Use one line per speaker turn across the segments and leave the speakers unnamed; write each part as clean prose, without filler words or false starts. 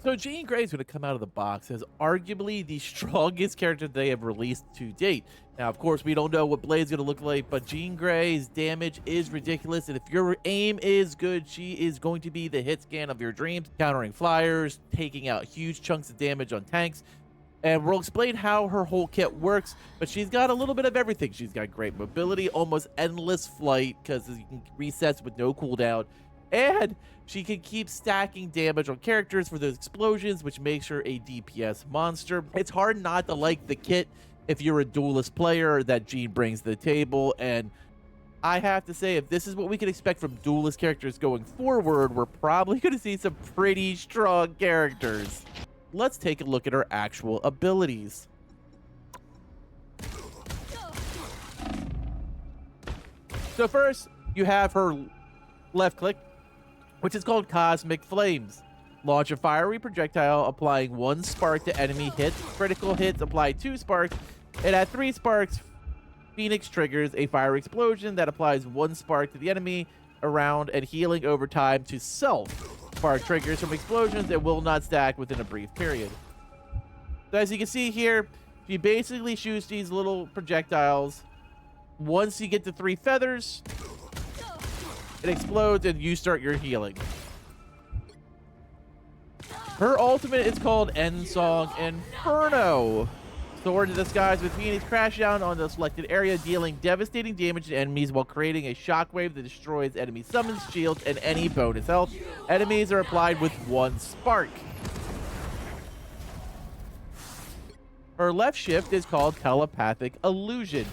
So Jean Grey is going to come out of the box as arguably the strongest character they have released to date. Now, of course, we don't know what Blade's going to look like, but Jean Grey's damage is ridiculous, and if your aim is good, she is going to be the hit scan of your dreams, countering flyers, taking out huge chunks of damage on tanks. And we'll explain how her whole kit works, but she's got a little bit of everything. She's got great mobility, almost endless flight, because you can resets with no cooldown. And she can keep stacking damage on characters for those explosions, which makes her a DPS monster. It's hard not to like the kit if you're a duelist player that Jean brings to the table. And I have to say, if this is what we can expect from duelist characters going forward, we're probably going to see some pretty strong characters. Let's take a look at her actual abilities. So first, you have her left click, which is called Cosmic Flames. Launch a fiery projectile, applying 1 spark to enemy hits. Critical hits apply 2 sparks, and at 3 sparks, Phoenix triggers a fire explosion that applies 1 spark to the enemy around and healing over time to self. Spark triggers from explosions that will not stack within a brief period. So as you can see here, she basically shoots these little projectiles. Once you get to 3 feathers, it explodes and you start your healing. Her ultimate is called End Song Inferno. Sword in the skies with Phoenix crash down on the selected area, dealing devastating damage to enemies while creating a shockwave that destroys enemy summons, shields, and any bonus health. Enemies are applied with 1 spark. Her left shift is called Telepathic Illusion.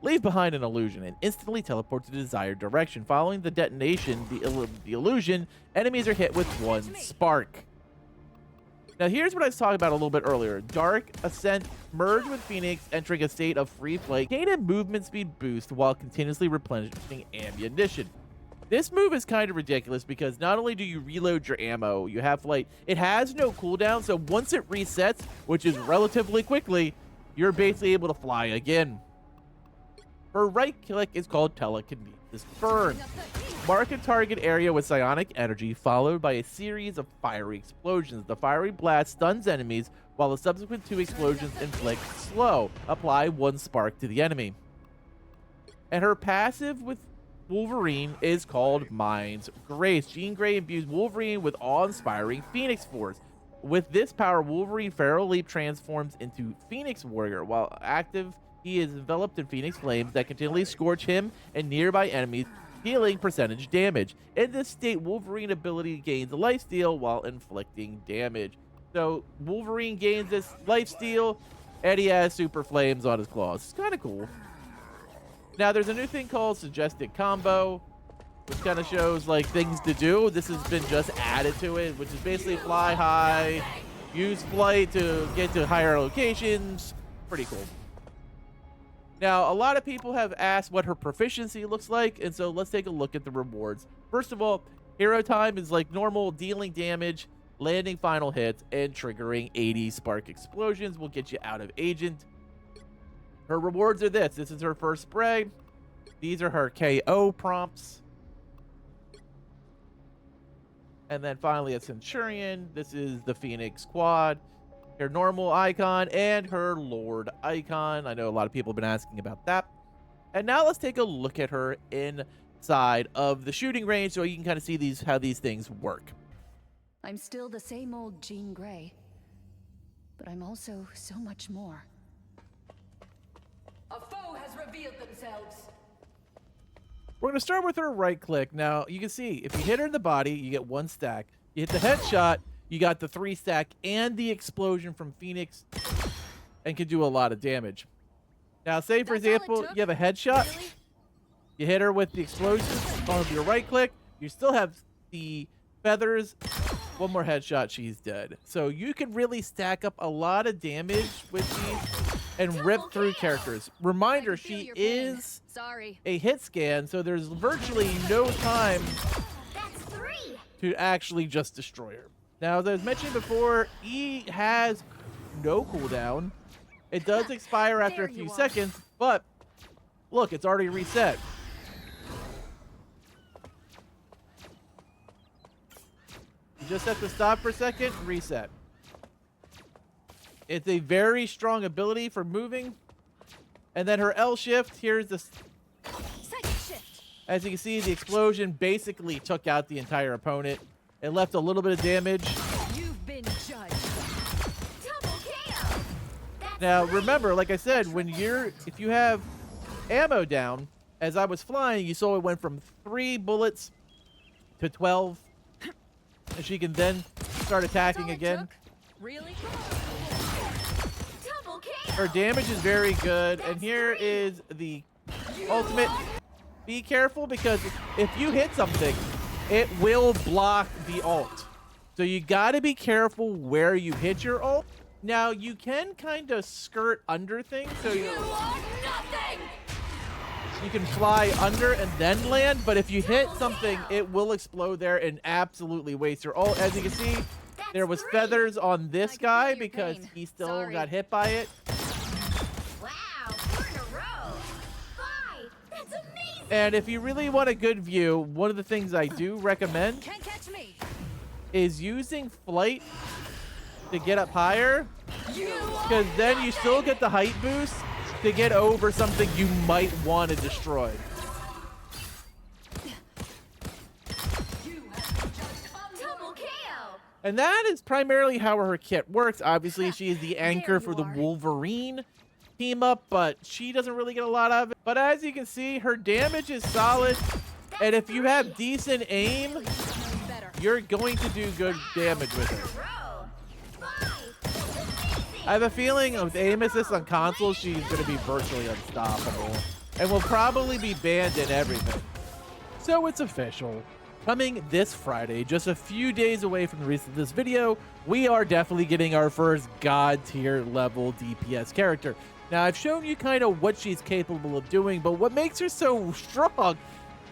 Leave behind an illusion and instantly teleport to the desired direction. Following the detonation, the illusion, enemies are hit with 1 spark. Now here's what I was talking about a little bit earlier. Dark Ascent, merge with Phoenix, entering a state of free flight. Gain a movement speed boost while continuously replenishing ammunition. This move is kind of ridiculous because not only do you reload your ammo, you have flight. It has no cooldown, so once it resets, which is relatively quickly, you're basically able to fly again. Her right click is called Telekinesis Burn. Mark a target area with psionic energy, followed by a series of fiery explosions. The fiery blast stuns enemies, while the subsequent 2 explosions inflict slow. Apply 1 spark to the enemy. And her passive with Wolverine is called Mind's Grace. Jean Grey imbues Wolverine with awe-inspiring Phoenix Force. With this power, Wolverine Feral Leap transforms into Phoenix Warrior. While active, he is enveloped in Phoenix Flames that continually scorch him and nearby enemies, dealing percentage damage. In this state, Wolverine ability gains a lifesteal while inflicting damage. So Wolverine gains this lifesteal, and he has super flames on his claws. It's kind of cool. Now there's a new thing called Suggested Combo, which kind of shows like things to do. This has been just added to it, which is basically fly high, use flight to get to higher locations. Pretty cool. Now, a lot of people have asked what her proficiency looks like, and so let's take a look at the rewards. First of all, hero time is like normal, dealing damage, landing final hits, and triggering 80 spark explosions will get you out of agent. Her rewards are this. This is her first spray. These are her KO prompts. And then finally a Centurion. This is the Phoenix Quad. Her normal icon and her Lord icon. I know a lot of people have been asking about that. And now let's take a look at her inside of the shooting range so you can kind of see how these things work.
I'm still the same old Jean Grey, but I'm also so much more.
A foe has revealed themselves.
We're going to start with her right click. Now, you can see if you hit her in the body, you get 1 stack. You hit the headshot, you got the 3 stack and the explosion from Phoenix and can do a lot of damage. Now, say, for example, you have a headshot. Really? You hit her with the explosion on your right click. You still have the feathers. 1 more headshot, she's dead. So you can really stack up a lot of damage with these and rip through characters. Reminder, she is a hit scan, so there's virtually no time to actually just destroy her. Now, as I was mentioning before, E has no cooldown. It does expire after a few seconds, but look, it's already reset. You just have to stop for a second, reset. It's a very strong ability for moving. And then her L shift, here's the... As you can see, the explosion basically took out the entire opponent. It left a little bit of damage.
You've been judged. Double KO.
Now, remember, like I said, if you have ammo down, as I was flying, you saw it went from 3 bullets to 12. And she can then start attacking again.
Really?
Her damage is very good. And here is the ultimate. Be careful, because if you hit something, it will block the ult. So you got to be careful where you hit your ult. Now, you can kind of skirt under things. So you can fly under and then land. But if you hit something, it will explode there and absolutely waste your ult. As you can see, there was feathers on this guy because he still got hit by it. And if you really want a good view, one of the things I do recommend is using flight to get up higher, because then you still get the height boost to get over something you might want to destroy. And that is primarily how her kit works. Obviously, she is the anchor for the Wolverine team up, but she doesn't really get a lot of it. But as you can see, her damage is solid, and if you have decent aim, you're going to do good damage with her. I have a feeling with aim assist on console, she's going to be virtually unstoppable and will probably be banned in everything. So it's official. Coming this Friday, just a few days away from the release of this video, we are definitely getting our first god tier level DPS character. Now, I've shown you kind of what she's capable of doing, but what makes her so strong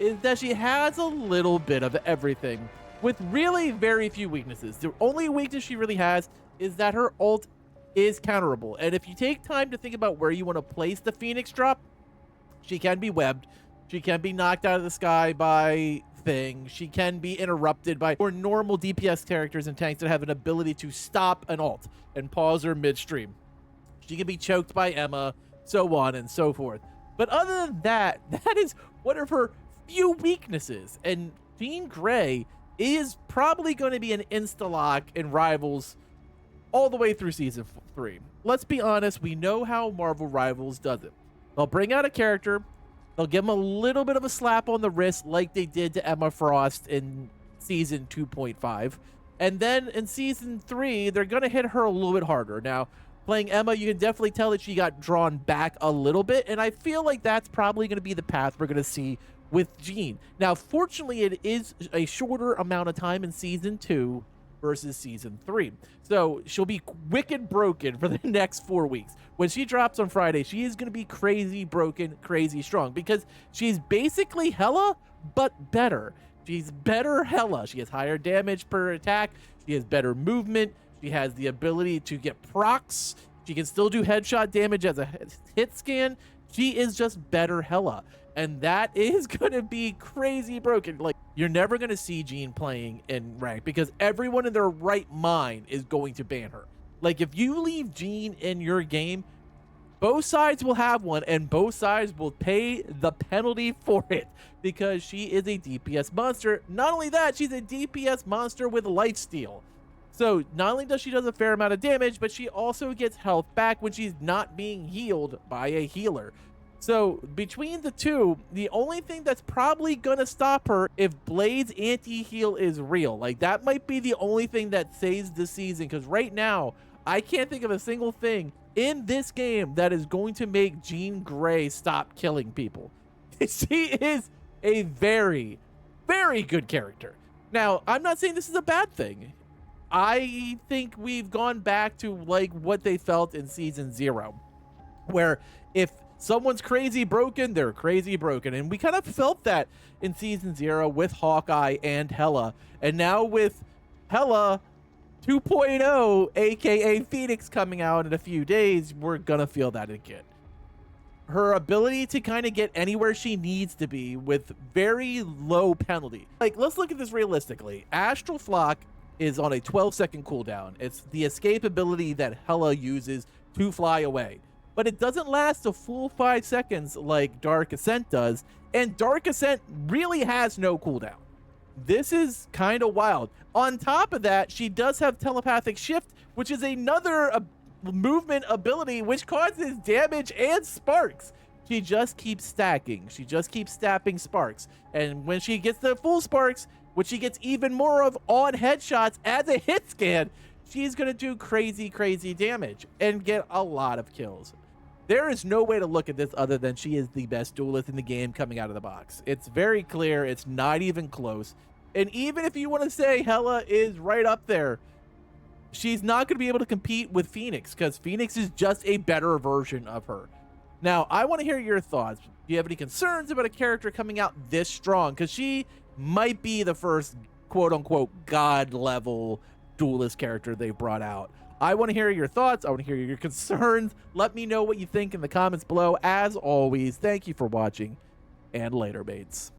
is that she has a little bit of everything with really very few weaknesses. The only weakness she really has is that her ult is counterable. And if you take time to think about where you want to place the Phoenix drop, she can be webbed. She can be knocked out of the sky by things. She can be interrupted by more normal DPS characters and tanks that have an ability to stop an ult and pause her midstream. She can be choked by Emma, so on and so forth. But other than that, that is one of her few weaknesses. And Jean Grey is probably going to be an insta-lock in Rivals all the way through Season 3. Let's be honest, we know how Marvel Rivals does it. They'll bring out a character, they'll give them a little bit of a slap on the wrist like they did to Emma Frost in Season 2.5. And then in Season 3, they're going to hit her a little bit harder. Now, playing Emma, you can definitely tell that she got drawn back a little bit, and I feel like that's probably going to be the path we're going to see with Jean. Now, fortunately, it is a shorter amount of time in Season 2 versus Season 3. So she'll be wicked broken for the next 4 weeks. When she drops on Friday, she is going to be crazy broken, crazy strong, because she's basically Hela, but better. She's better Hela. She has higher damage per attack. She has better movement. She has the ability to get procs. She can still do headshot damage as a hit scan. She is just better Hela. And that is going to be crazy broken. Like, you're never going to see Jean playing in rank because everyone in their right mind is going to ban her. Like, if you leave Jean in your game, both sides will have one and both sides will pay the penalty for it because she is a DPS monster. Not only that, she's a DPS monster with lifesteal. So not only does she do a fair amount of damage, but she also gets health back when she's not being healed by a healer. So between the two, the only thing that's probably going to stop her if Blade's anti-heal is real. Like, that might be the only thing that saves the season, because right now, I can't think of a single thing in this game that is going to make Jean Grey stop killing people. She is a very, very good character. Now, I'm not saying this is a bad thing. I think we've gone back to like what they felt in Season 0, where if someone's crazy broken, they're crazy broken. And we kind of felt that in Season 0 with Hawkeye and Hela. And now with Hela 2.0, aka Phoenix, coming out in a few days, we're gonna feel that again. Her ability to kind of get anywhere she needs to be with very low penalty. Like, let's look at this realistically. Astral Flock is on a 12-second cooldown. It's the escape ability that Hela uses to fly away. But it doesn't last a full 5 seconds like Dark Ascent does, and Dark Ascent really has no cooldown. This is kind of wild. On top of that, she does have Telepathic Shift, which is another movement ability which causes damage and sparks. She just keeps stacking. She just keeps stacking sparks. And when she gets the full sparks, which she gets even more of on headshots as a hit scan, she's going to do crazy, crazy damage and get a lot of kills. There is no way to look at this other than she is the best duelist in the game coming out of the box. It's very clear. It's not even close. And even if you want to say Hela is right up there, she's not going to be able to compete with Phoenix because Phoenix is just a better version of her. Now, I want to hear your thoughts. Do you have any concerns about a character coming out this strong? Because she might be the first quote-unquote god-level duelist character they've brought out. I want to hear your thoughts. I want to hear your concerns. Let me know what you think in the comments below. As always, thank you for watching, and later, mates.